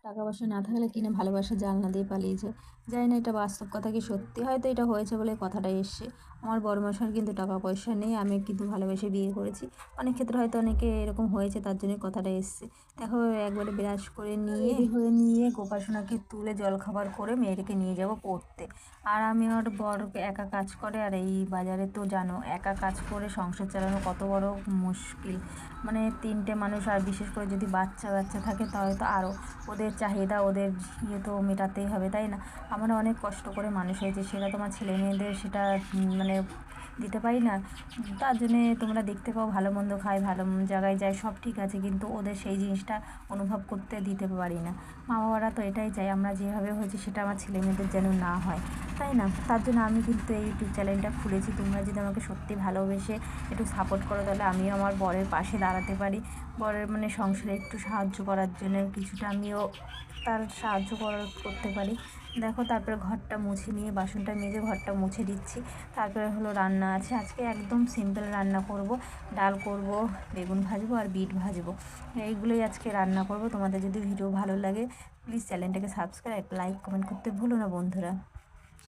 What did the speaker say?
টাকা পয়সা না থাকলে কিনা ভালোবাসা জানলা দিয়ে পালিয়ে যায়। জানি না এটা বাস্তব কথা কি সত্যি, হয়তো এটা হয়েছে বলে কথাটা এসছে। আমার বড়মশাইয়ের কিন্তু টাকা পয়সা নেই, আমি কিন্তু ভালোবেসে বিয়ে করেছি। অনেক ক্ষেত্রে হয়তো অনেকে এরকম হয়েছে, তার জন্যই কথাটা এসছে। দেখো, একবারে বিরাজ করে নিয়ে গোপাসনাকে তুলে জলখাবার করে মেয়েটাকে নিয়ে যাব পড়তে। আর আমি আমার বর একা কাজ করে, আর এই বাজারে তো জানো একা কাজ করে সংসার চালানো কত বড় মুশকিল। মানে 3টে মানুষ, আর বিশেষ করে যদি বাচ্চা কাচ্চা থাকে তাহলে তো আরও। ওদের চাহিদা, ওদের ইয়ে তো মেটাতেই হবে, তাই না? আমরা অনেক কষ্ট করে মানুষ হয়েছি, সেটা তোমার ছেলে মেয়েদের সেটা মানে দিতে পারি না। তার জন্যে তোমরা দেখতে পাও ভালো মন্দ খায়, ভালো জায়গায় যায়, সব ঠিক আছে, কিন্তু ওদের সেই জিনিসটা অনুভব করতে দিতে পারি না। মা বাবারা তো এটাই চায় আমরা যেভাবে হয়েছি সেটা আমার ছেলে মেয়েদের যেন না হয়, তাই না? তার জন্য আমি কিন্তু এই ইউটিউব চ্যানেলটা খুলেছি। তোমরা যদি আমাকে সত্যি ভালোবেসে একটু সাপোর্ট করো, তাহলে আমিও আমার বরের পাশে দাঁড়াতে পারি। বরের মানে সংসারে একটু সাহায্য করার জন্য কিছুটা আমিও তার সাহায্য করতে পারি। দেখো, তারপরে ঘরটা মুছে নিয়ে বাসনটা মেজে ঘরটা মুছে দিচ্ছি। তারপরে হলো রান্না আছে আজকে, একদম সিম্পল রান্না করব। ডাল করব, বেগুন ভাজবো আর বিট ভাজবো, এইগুলোই আজকে রান্না করব। তোমাদের যদি ভিডিও ভালো লাগে প্লিজ চ্যানেলটাকে সাবস্ক্রাইব, লাইক, কমেন্ট করতে ভুলো না বন্ধুরা।